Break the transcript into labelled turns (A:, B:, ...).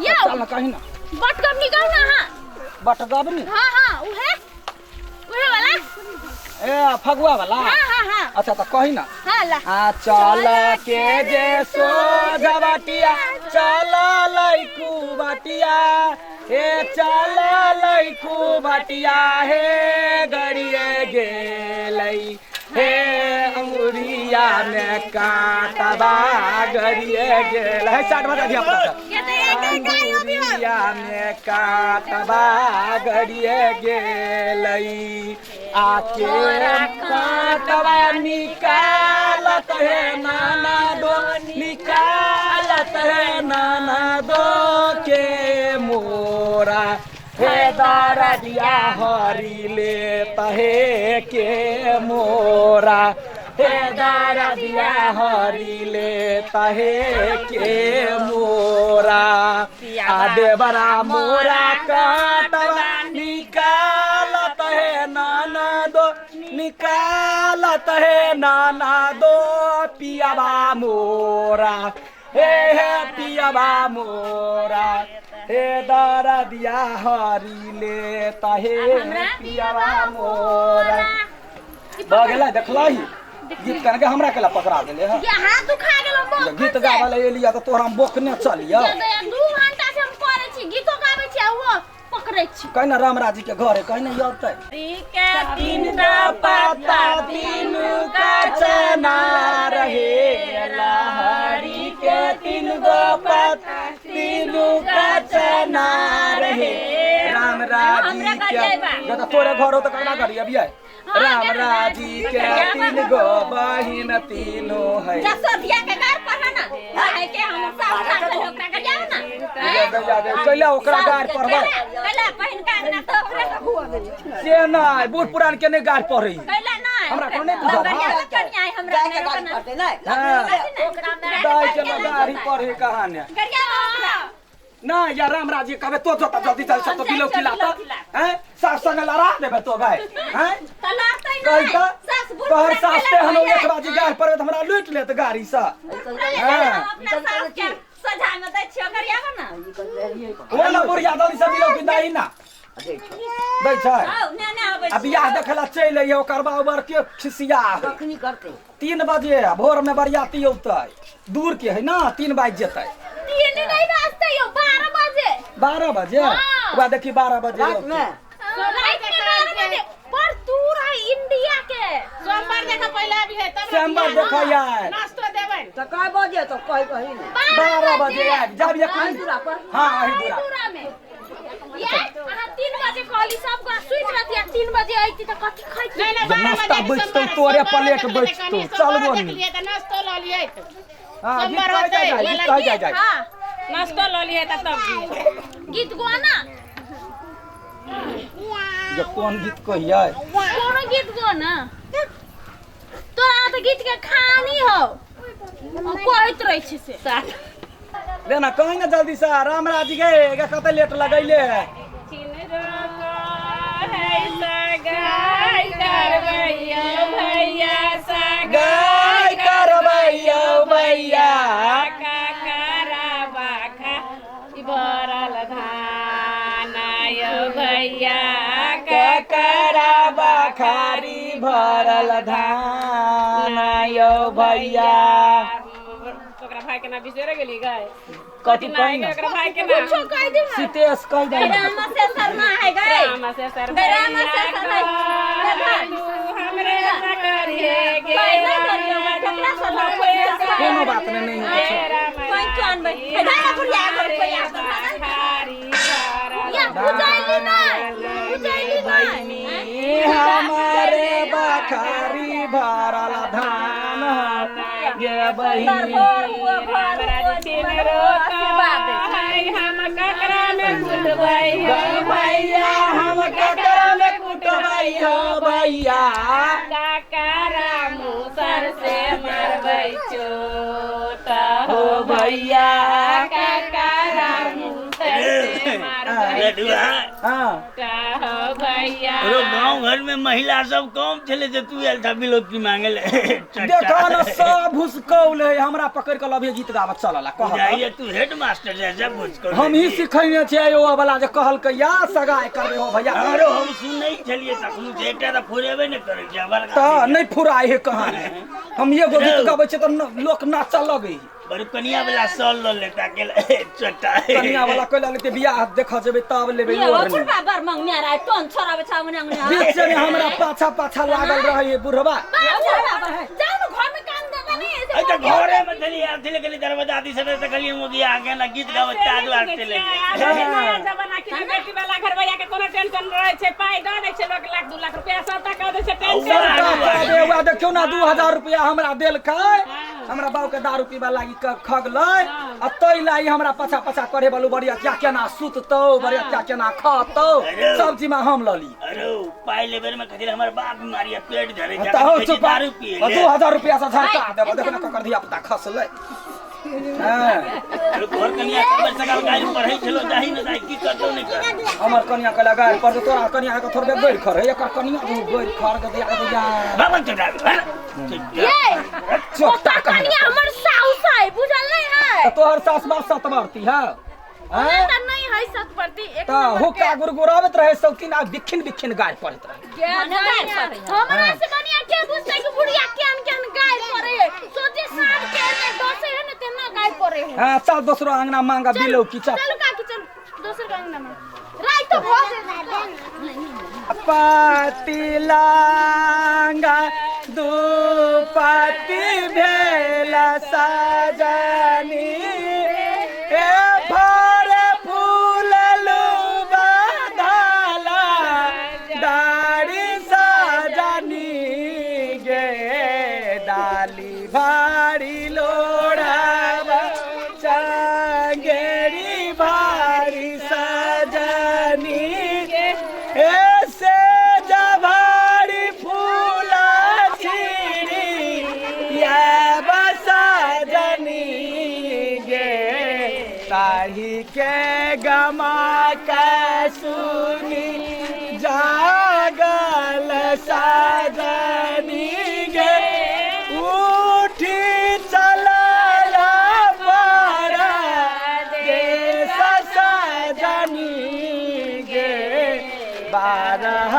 A: या
B: चल ना कहीं ना
A: बट कब निकाल ना हां
B: बट गबनी
A: हां उहे वाला
B: ए फगुआ वाला
A: हां
B: अच्छा तो कहीं ना
A: हां ला
B: चल के जे सो जबाटिया चल लइकू बाटिया हे चल लइकू बाटिया हे गड़िए गेलई हे अंगुरिया में काटबा गड़िए गेल है 60 बजा दिया अपना अंगुरिया में काटबा गड़िए गेलई आके काटबा निकालत है नाना दो निकालत है नाना दो के मोरा हे दरदिया हरी लेत है के मोरा हे दरदिया हरी लेत है के मोरा आदे बड़ा मोरा काटवा निकालत है नाना दो निकालत है नाना दो पियाबा मोरा हे पियाबा मोरा हे दरदिया हरी लेता हे पियाबा मोरा बगला देखलही गीत करके हमरा केला पकड़ा देले है
A: ये हाथ दुखा गेलो
B: गीत गावे ले एलिया त तोरा हम बोकने चलिया
A: 2 घंटा से हम करे छी गीतो गावे छी वो पकड़े छी
B: कहीं ना रामराजी के घरे कहीं ना यादतै
A: के तीन का
B: पत्ता तीन का चना रहे लहरी के 3 गो पत्ता तीन का चना रहे रामराजी के जब तोरे घर हो तो कहना करी अभी है रामराजी के 3 गो बहिन तीनों है
A: जसोदिया के घर पर है ना है के हम सब खा के ओकरा के जाओ ना
B: चले ओकरा गाड़ पढ़बे
A: पहले बहिन का ना तो ओकरा से हुआ
B: से नहीं बूढ़ पुरान के नहीं गाड़ पढ़ी
A: पहले ना
B: हमरा को नहीं बुझा
A: हमरा के गाड़ पढ़ते ना ओकरा में
B: दाई के गाड़ी पढ़े कहानी
A: गरिया ओकरा
B: ना या रामराजी कहबे तो जोता जल्दी चल सब तो बिलो खिलाता हैं सास संग लड़ा देबे तो गाय हैं
A: तलाते
B: कहि
A: ना
B: त तोहर सास ते हनो एक बाजी गाय पर हमरा लूट लेत गाड़ी सा
A: हां अपना सास के सजा में दै छियो गरिया ना
B: ओला बुढ़िया जल्दी से बिलो की दाई ना दै छै अब बियाह देखला चल अइयो ओकर बाबर के खिसिया
C: कखनी करते
B: 3 बजे भोर में बरियाती औतै दूर के है ना 3 बज जेतै
A: 3 नहीं बाजते यो 12 बजे
B: 12 बजे ओकरा देखी 12 बजे
C: रात में
A: रात में 12 बजे पर दूर है इंडिया के
D: सोमवार देखा पहले अभी है तब
B: सोमवार देखा यार
D: नाश्ता देबे
C: तो काय बजे तो कहीं नहीं
B: 12 बजे आबि जब ये
C: आई दूरा पर
B: हां आई दूरा
A: दूरा में ये अहाँ 3 बजे कहली सब का सुइत रहती 3 बजे आईती त कथि खाइत
D: नहीं नहीं
B: जब नाश्ता बचतौ तोरे प्लेट बचतौ चलबो नहीं
D: लिए त नाश्ता ल लिए त
B: हां
D: सोमवार
B: गीत जा
A: हां
D: नाश्ता ल लिए त तब
A: गीत गाना
B: ये कौन गीत कहिए
A: कोनो गीत गाना तोरा त गीत के कहानी हो कहत रही छै से
B: लेना कहीं ना जल्दी से रामराजी गए कते लेट लगैले है गाय करबैया भैया
D: भरल धान यो भैया
B: ककरा बखारी भरल धान यो भैया
D: ओकरा भाई के ना बिसरे गेली गाय
B: कथि कहीं ना
D: ओकरा भाई के ना
A: कुछो कह दे
B: सीतेश कह दे
A: राम से शर्मा है गए
D: राम से सर
A: राम से शर्मा
D: हमरे सकरिए गे
B: कोनो बात नहीं है
A: कोई चान भाई दाना पुरिया कर कोई या बुझाइली नहीं
B: हमारे बखारी भरल धान ये बहिनी
D: हम ककरा में कुटबै
B: भैया हम ककरा में कुटबै हो भैया
D: ककरा मुसर से मरबै चोट
B: हो भैया
D: ककरा मुसर से मार
B: अरे
D: गई
B: हाँ
D: हो भैया
B: अरे गांव घर में महिला सब कम चले जे तू एल था बिलोकी मांगे ले
E: देखा न सब भुसकौल है हमरा पकड़ के लभे गीत गावत चलला कह
B: जाइए तू हेड मास्टर जैसा बुझको
E: हम ही सिखैने छियै ओ वाला जे कहल के या सगाई करबे हो भैया
B: अरे हम सुनै छलिए तखनु जे एकटा त फुरेबे नै करै छै बड़
E: त नहीं फुराई है कहां हम एगो गीत गाबै छै त लोक नाच लगे
B: बड़ कनिया वाला सॉल ल लेता के चट्टा
E: कनिया वाला कहला लेते बियाह देखा जेबे तब लेबे
A: ये
E: और
A: छुरबा बर मंगने राय टोन छोरा बचा मने अंगने
E: बीच में हमरा पाछा पाछा लागल रहे बुढ़वा
A: जाओ न घर में काम देबे नहीं
B: ऐ त घरे में चली आथि लेके दरवाजा आदि से त कहलिए मोगी आगे ना गीत गावे चादू आते ले
D: नया जमाना की बेटी वाला घर भैया के कोनो टेंशन रहे छै पाई द दै छै लोग लाख 2 लाख रुपया सब तक दै छै टेंशन
E: देवा देखियो ना 2000 रुपया हमरा देलकै हमरा बाऊ के दारू पीबा लागी खगलै आ तै लाई हमरा पछा पछा करे बलु बढ़िया क्या केना सुततौ बढ़िया क्या केना खातौ सब चीज में हम लली
B: अरे पाई लेबर में खातिर हमर बाप बीमारी पेट धरे
E: त हो
B: जा
E: चुप
B: दारू पिए
E: 2000 रुपया से झरका देबो देखना ककर धिया पुता खसलै हां
B: अरे घर कनिया खबर सकाल गाड़ी पढ़ै छलो जाहि न जाहि की करतो नै कर
E: हमर कनिया के लगार पर तोरा कनिया के थोड़बे गइर खर है एकर कनिया के गइर खर के दिया के जा
B: बाबन चढ़ा
A: ये
E: चोटा
A: कनिया हमर साउस है बुझल नहीं है
E: तोहर सास बात सतबरती है
A: मैं त नहीं है सतपति एक
E: त हुक्का गुरगुरावत रहे सौतीन आ बिखिन बिखिन गाय पड़त रहे
A: हमरा से बनिया के बुझते कि बुढ़िया केन केन गाय पड़े सोचे साथ के ने दोसे है न तेना गाय पड़े है
E: हां चल दोसरो अंगना मांगा बिलो की चल
A: चल काकी चल दोसर का अंगना में राय तो हो
E: पाती लांगा दुपति भेला सजनी ए भर फूल लुबा धाला दाढ़ी सजनी गे डाली भारी लोढ़ा चंगेरी भारी सजनी ऐसे जभारी फूला छिड़ी या बसजनी गे ताही के गमा का सुनी जागल सजनी गे उठी चला पारा गे सजनी गे बारह